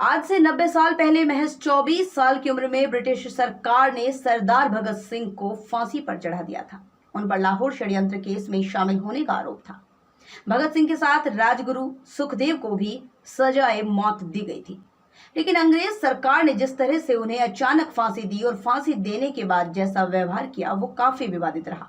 आज से 90 साल पहले महज 24 साल की उम्र में ब्रिटिश सरकार ने सरदार भगत सिंह को फांसी पर चढ़ा दिया था। उन पर लाहौर षड्यंत्र केस में शामिल होने का आरोप था। भगत सिंह के साथ राजगुरु सुखदेव को भी सजाए मौत दी गई थी, लेकिन अंग्रेज सरकार ने जिस तरह से उन्हें अचानक फांसी दी और फांसी देने के बाद जैसा व्यवहार किया वो काफी विवादित रहा।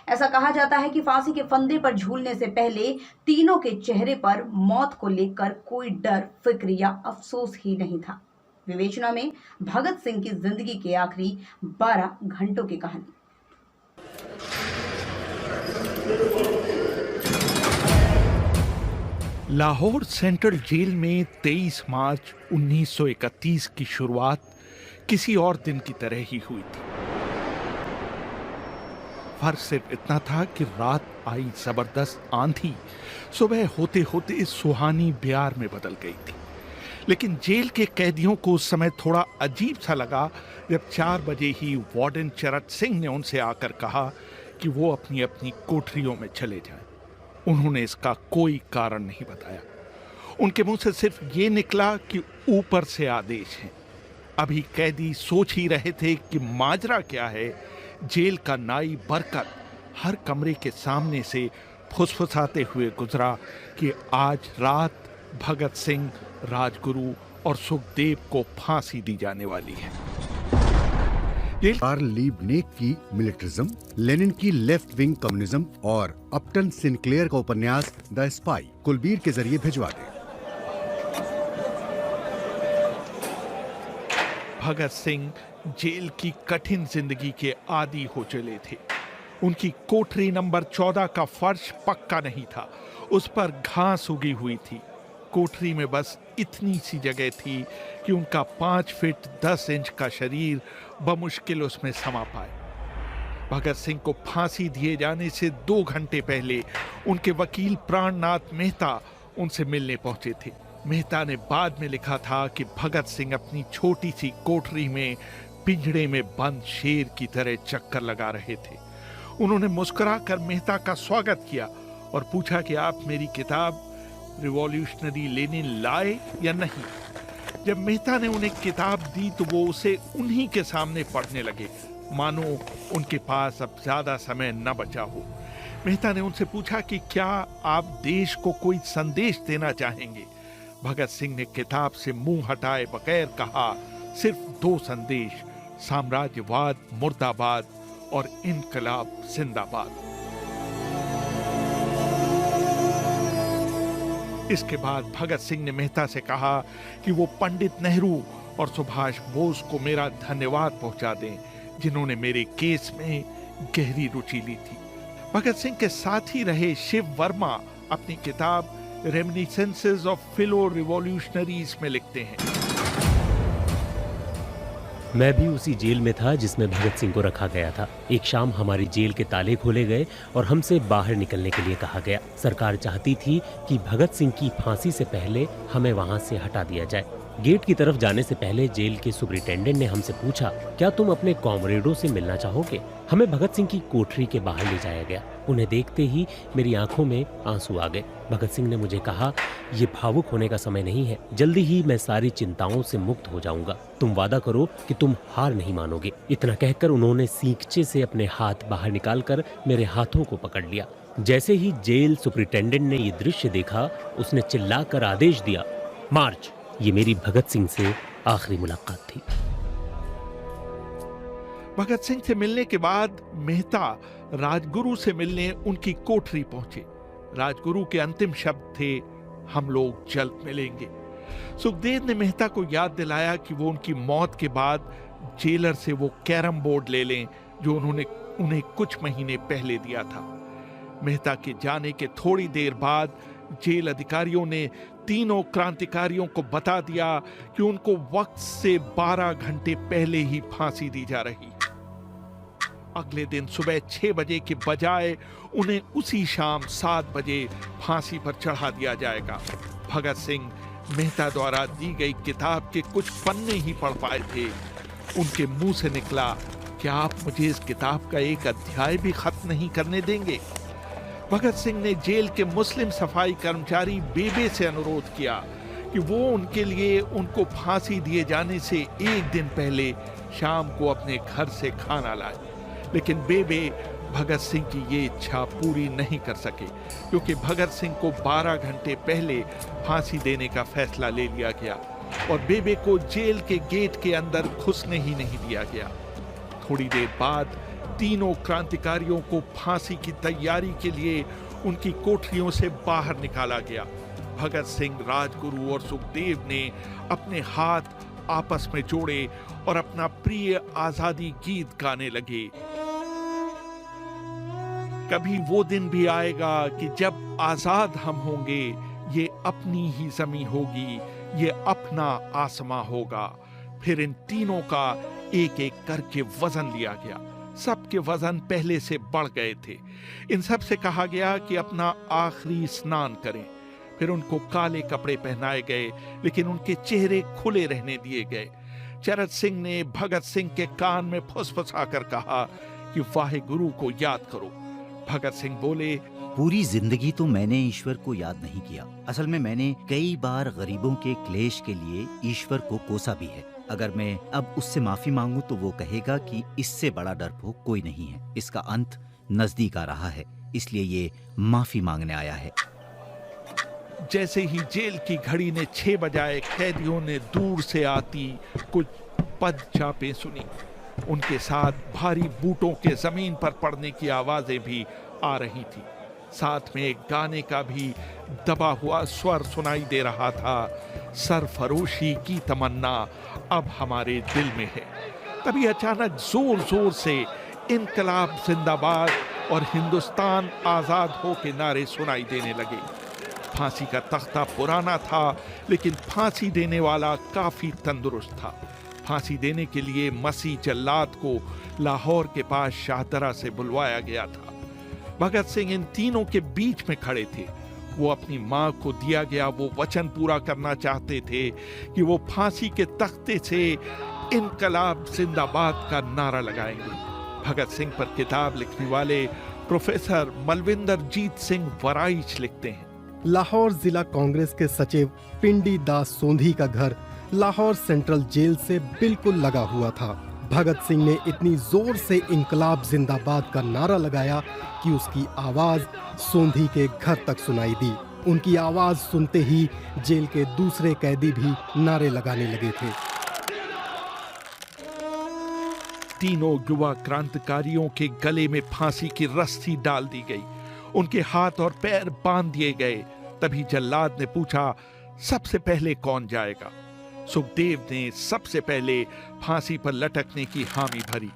ऐसा कहा जाता है कि फांसी के फंदे पर झूलने से पहले तीनों के चेहरे पर मौत को लेकर कोई डर, फिक्र या अफसोस ही नहीं था। विवेचना में भगत सिंह की जिंदगी के आखिरी 12 घंटों की कहानी। लाहौर सेंट्रल जेल में 23 मार्च 1931 की शुरुआत किसी और दिन की तरह ही हुई थी। फर्क सिर्फ इतना था कि रात आई जबरदस्त आंधी सुबह होते होते सुहानी ब्यार में बदल गई थी। लेकिन जेल के कैदियों को उस समय थोड़ा अजीब सा लगा जब 4 बजे ही वार्डन चरत सिंह ने उनसे आकर कहा कि वो अपनी अपनी कोठरियों में चले जाएं। उन्होंने इसका कोई कारण नहीं बताया। उनके मुंह से सिर्फ ये निकला कि ऊपर से आदेश है। अभी कैदी सोच ही रहे थे कि माजरा क्या है। जेल का नाई बरकत हर कमरे के सामने से फुसफुसाते हुए गुजरा कि आज रात भगत सिंह, राजगुरु और सुखदेव को फांसी दी जाने वाली है। कार्ल लीबनेक की मिलिटरिज्म, लेनिन की लेफ्ट विंग कम्युनिज्म और अपटन सिंक्लेयर का उपन्यास द स्पाई कुलबीर के जरिए भिजवा दे। भगत सिंह जेल की कठिन जिंदगी के आदी हो चले थे। उनकी कोठरी नंबर 14 का फर्श पक्का नहीं था, उस पर घास उगी हुई थी। कोठरी में बस इतनी सी जगह थी कि उनका 5 फीट 10 इंच का शरीर बमुश्किल उसमें समा पाए। भगत सिंह को फांसी दिए जाने से 2 घंटे पहले उनके वकील प्राणनाथ मेहता उनसे मिलने पहुंचे थे। मेहता ने बाद में लिखा था कि भगत सिंह अपनी छोटी सी कोठरी में पिंजड़े में बंद शेर की तरह चक्कर लगा रहे थे। उन्होंने मुस्कुराकर मेहता का स्वागत किया और पूछा कि आप मेरी किताब रिवॉल्यूशनरी लेनिन लाए या नहीं। जब मेहता ने उन्हें किताब दी तो वो उसे उन्हीं के सामने पढ़ने लगे, मानो उनके पास अब ज्यादा समय न बचा हो। मेहता ने उनसे पूछा कि क्या आप देश को कोई संदेश देना चाहेंगे। भगत सिंह ने किताब से मुंह हटाए बगैर कहा, सिर्फ 2 संदेश, साम्राज्यवाद मुर्दाबाद और इनकलाब जिंदाबाद। इसके बाद भगत सिंह ने मेहता से कहा कि वो पंडित नेहरू और सुभाष बोस को मेरा धन्यवाद पहुंचा दें, जिन्होंने मेरे केस में गहरी रुचि ली थी। भगत सिंह के साथ ही रहे शिव वर्मा अपनी किताब रेमिनिसेंसेस ऑफ फिलो रिवॉल्यूशनरीज में लिखते हैं, मैं भी उसी जेल में था जिसमें भगत सिंह को रखा गया था। एक शाम हमारी जेल के ताले खोले गए और हमसे बाहर निकलने के लिए कहा गया। सरकार चाहती थी कि भगत सिंह की फांसी से पहले हमें वहां से हटा दिया जाए। गेट की तरफ जाने से पहले जेल के सुपरिटेंडेंट ने हमसे पूछा, क्या तुम अपने कॉमरेडों से मिलना चाहोगे? हमें भगत सिंह की कोठरी के बाहर ले जाया गया। उन्हें देखते ही मेरी आंखों में आंसू आ गए। भगत सिंह ने मुझे कहा, ये भावुक होने का समय नहीं है, जल्दी ही मैं सारी चिंताओं से मुक्त हो जाऊंगा। तुम वादा करो कि तुम हार नहीं मानोगे। इतना कहकर उन्होंने सींगचे से अपने हाथ बाहर निकालकर मेरे हाथों को पकड़ लिया। जैसे ही जेल सुपरिटेंडेंट ने ये दृश्य देखा, उसने चिल्लाकर आदेश दिया, मार्च। ये मेरी भगत सिंह से आखिरी मुलाकात थी। भगत सिंह से मिलने के बाद मेहता राजगुरु से मिलने उनकी कोठरी पहुंचे। राजगुरु के अंतिम शब्द थे, हम लोग जल्द मिलेंगे। सुखदेव ने मेहता को याद दिलाया कि वो उनकी मौत के बाद जेलर से वो कैरम बोर्ड ले लें जो उन्होंने उन्हें कुछ महीने पहले दिया था। मेहता के जाने के थोड़ी देर बाद जेल अधिकारियों ने तीनों क्रांतिकारियों को बता दिया कि उनको वक्त से 12 घंटे पहले ही फांसी दी जा रही। अगले दिन सुबह 6 बजे के बजाय उन्हें उसी शाम 7 बजे फांसी पर चढ़ा दिया जाएगा। भगत सिंह मेहता द्वारा दी गई किताब के कुछ पन्ने ही पढ़ पाए थे। उनके मुंह से निकला, क्या आप मुझे इस किताब का एक अध्याय भी खत्म नहीं करने देंगे? भगत सिंह ने जेल के मुस्लिम सफाई कर्मचारी बेबे से अनुरोध किया कि वो उनके लिए उनको फांसी दिए जाने से एक दिन पहले शाम को अपने घर से खाना लाए। लेकिन बेबे भगत सिंह की ये इच्छा पूरी नहीं कर सके, क्योंकि भगत सिंह को 12 घंटे पहले फांसी देने का फैसला ले लिया गया और बेबे को जेल के गेट के अंदर घुसने ही नहीं दिया गया। थोड़ी देर बाद तीनों क्रांतिकारियों को फांसी की तैयारी के लिए उनकी कोठरियों से बाहर निकाला गया। भगत सिंह, राजगुरु और सुखदेव ने अपने हाथ आपस में जोड़े और अपना प्रिय आजादी गीत गाने लगे। कभी वो दिन भी आएगा कि जब आजाद हम होंगे, ये अपनी ही जमीन होगी, ये अपना आसमां होगा। फिर इन तीनों का एक एक करके वजन लिया गया। सबके वजन पहले से बढ़ गए थे। इन सब से कहा गया कि अपना आखिरी स्नान करें। फिर उनको काले कपड़े पहनाए गए, लेकिन उनके चेहरे खुले रहने दिए गए। चरत सिंह ने भगत सिंह के कान में फुसफुसाकर कहा कि वाहे गुरु को याद करो। भगत सिंह बोले, पूरी जिंदगी तो मैंने ईश्वर को याद नहीं किया। असल में मैंने कई बार गरीबों के क्लेश के लिए ईश्वर को कोसा भी है। अगर मैं अब उससे माफी मांगूं तो वो कहेगा कि इससे बड़ा डरपोक कोई नहीं है। इसका अंत नजदीक आ रहा है, इसलिए ये माफी मांगने आया है। जैसे ही जेल की घड़ी ने 6 बजाए, कैदियों ने दूर से आती कुछ पद चापें सुनी। उनके साथ भारी बूटों के जमीन पर पड़ने की आवाजें भी आ रही थी। साथ में एक गाने का भी दबा हुआ स्वर सुनाई दे रहा था, सरफरोशी की तमन्ना अब हमारे दिल में है। तभी अचानक जोर जोर से इनकलाब जिंदाबाद और हिंदुस्तान आजाद हो के नारे सुनाई देने लगे। फांसी का तख्ता पुराना था, लेकिन फांसी देने वाला काफी तंदुरुस्त था। फांसी देने के लिए मसीह जल्लाद को लाहौर के पास शाहदरा से बुलवाया गया था। भगत सिंह इन तीनों के बीच में खड़े थे। वो अपनी मां को दिया गया वो वचन पूरा करना चाहते थे कि वो फांसी के तख्ते से इनकलाब जिंदाबाद का नारा लगाएंगे। भगत सिंह पर किताब लिखने वाले प्रोफेसर मलविंदर जीत सिंह वराइच लिखते हैं, लाहौर जिला कांग्रेस के सचिव पिंडी दास सोंधी का घर लाहौर सेंट्रल जेल से बिल्कुल लगा हुआ था। भगत सिंह ने इतनी जोर से इनकलाब जिंदाबाद का नारा लगाया कि उसकी आवाज सोंधी के घर तक सुनाई दी। उनकी आवाज सुनते ही जेल के दूसरे कैदी भी नारे लगाने लगे थे। तीनों युवा क्रांतिकारियों के गले में फांसी की रस्सी डाल दी गई, उनके हाथ और पैर बांध दिए गए। तभी जल्लाद ने पूछा, सबसे पहले कौन जाएगा? सुखदेव ने सबसे पहले फांसी पर लटकने की हामी भरी।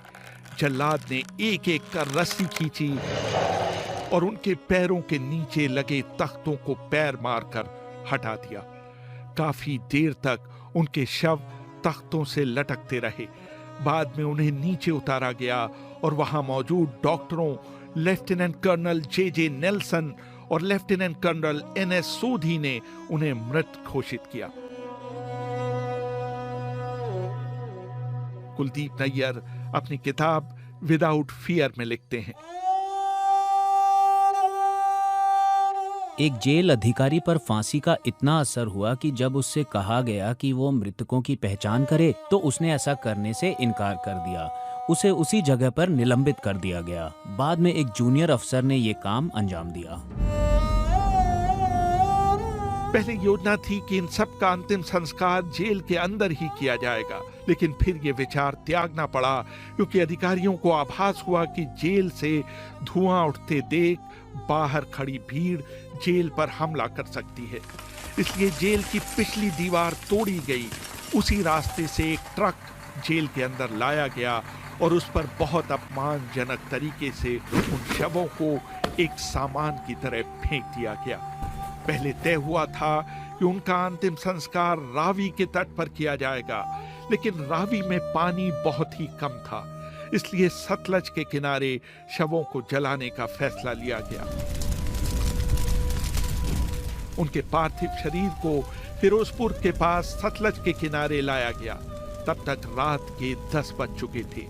जल्लाद ने एक एक कर रस्सी खींची और उनके पैरों के नीचे लगे तख्तों को पैर मारकर हटा दिया। काफी देर तक उनके शव तख्तों से लटकते रहे। बाद में उन्हें नीचे उतारा गया और वहां मौजूद डॉक्टरों लेफ्टिनेंट कर्नल जे नेल्सन और लेफ्टिनेंट कर्नल NS सोधी ने उन्हें मृत घोषित किया। कुलदीप नैयर अपनी किताब विदाउट फियर में लिखते हैं, एक जेल अधिकारी पर फांसी का इतना असर हुआ कि जब उससे कहा गया कि वो मृतकों की पहचान करे तो उसने ऐसा करने से इनकार कर दिया। उसे उसी जगह पर निलंबित कर दिया गया। बाद में एक जूनियर अफसर ने ये काम अंजाम दिया। पहले योजना थी कि इन सब का अंतिम संस्कार जेल के अंदर ही किया जाएगा, लेकिन फिर ये विचार त्यागना पड़ा क्योंकि अधिकारियों को आभास हुआ कि जेल से धुआं उठते देख बाहर खड़ी भीड़ जेल पर हमला कर सकती है। इसलिए जेल की पिछली दीवार तोड़ी गई। उसी रास्ते से एक ट्रक जेल के अंदर लाया गया और उस पर बहुत अपमानजनक तरीके से उन शवों को एक सामान की तरह फेंक दिया गया। पहले तय हुआ था कि उनका अंतिम संस्कार रावी के तट पर किया जाएगा, लेकिन रावी में पानी बहुत ही कम था, इसलिए सतलज के किनारे शवों को जलाने का फैसला लिया गया। उनके पार्थिव शरीर को फिरोजपुर के पास सतलज के किनारे लाया गया। तब तक रात के 10 बज चुके थे।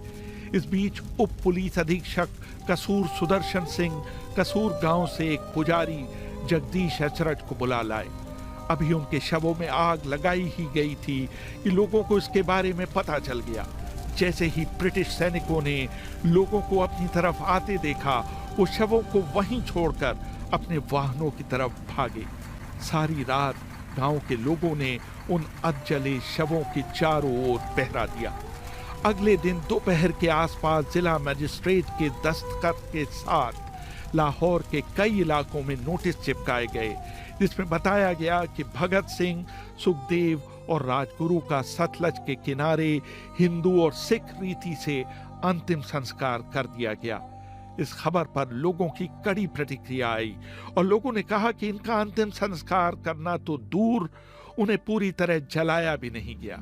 इस बीच उप पुलिस अधीक्षक कसूर सुदर्शन सिंह कसूर गांव से एक पुजारी जगदीश अचरज को बुला लाए। अभी उनके शवों में आग लगाई ही गई थी कि लोगों को इसके बारे में पता चल गया। जैसे ही ब्रिटिश सैनिकों ने लोगों को अपनी तरफ आते देखा, वो शवों को वहीं छोड़कर अपने वाहनों की तरफ भागे। सारी रात गांव के लोगों ने उन अधजले शवों के चारों ओर पहरा दिया। अगले दिन दोपहर के आसपास जिला मजिस्ट्रेट के दस्तखत के साथ लाहौर के कई इलाकों में नोटिस चिपकाए गए, जिसमें बताया गया कि भगत सिंह, सुखदेव और राजगुरु का सतलज के किनारे हिंदू और सिख रीति से अंतिम संस्कार कर दिया गया। इस खबर पर लोगों की कड़ी प्रतिक्रिया आई और लोगों ने कहा कि इनका अंतिम संस्कार करना तो दूर, उन्हें पूरी तरह जलाया भी नहीं गया।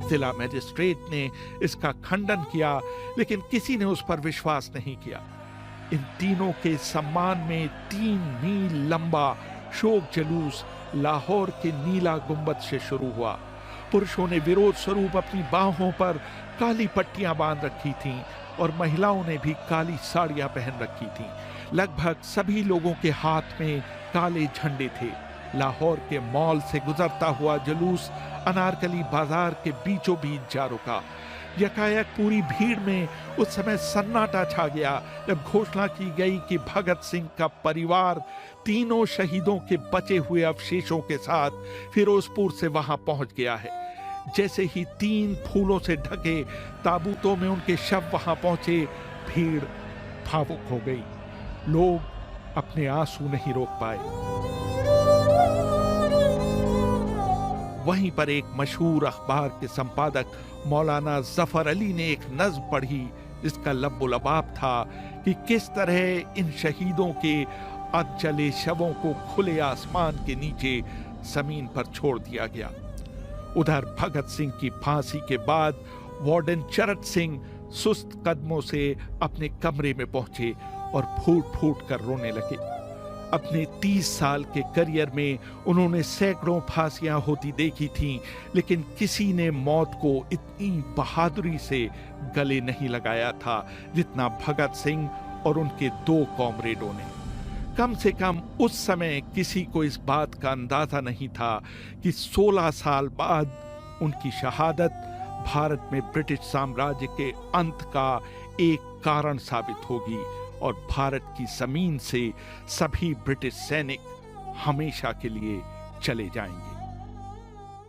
जिला मजिस्ट्रेट ने इसका खंडन किया, लेकिन किसी ने उस पर विश्वास नहीं किया। इन तीनों के सम्मान में 3 मील लंबा शोक जुलूस लाहौर के नीला गुंबद से शुरू हुआ। पुरुषों ने विरोध स्वरूप अपनी बाहों पर काली पट्टियां बांध रखी थीं और महिलाओं ने भी काली साड़ियां पहन रखी थीं। लगभग सभी लोगों के हाथ में काले झंडे थे। लाहौर के मॉल से गुजरता हुआ जुलूस अनारकली बाजार के बीचों बीच जा रुका। यकायक पूरी भीड़ में उस समय सन्नाटा छा गया जब घोषणा की गई कि भगत सिंह का परिवार तीनों शहीदों के बचे हुए अवशेषों के साथ फिरोजपुर से वहां पहुंच गया है। जैसे ही 3 फूलों से ढके ताबूतों में उनके शव वहां पहुंचे, भीड़ भावुक हो गई। लोग अपने आंसू नहीं रोक पाए। वहीं पर एक मशहूर अखबार के संपादक मौलाना जफर अली ने एक नज्म पढ़ी, जिसका लब्बो-लबाब था कि किस तरह इन शहीदों के अधजले शवों को खुले आसमान के नीचे जमीन पर छोड़ दिया गया। उधर भगत सिंह की फांसी के बाद वार्डन चरत सिंह सुस्त कदमों से अपने कमरे में पहुंचे और फूट फूट कर रोने लगे। अपने 30 साल के करियर में उन्होंने सैकड़ों फांसियां होती देखी थीं, लेकिन किसी ने मौत को इतनी बहादुरी से गले नहीं लगाया था जितना भगत सिंह और उनके 2 कॉमरेडों ने। कम से कम उस समय किसी को इस बात का अंदाजा नहीं था कि 16 साल बाद उनकी शहादत भारत में ब्रिटिश साम्राज्य के अंत का एक कारण साबित होगी और भारत की जमीन से सभी ब्रिटिश सैनिक हमेशा के लिए चले जाएंगे।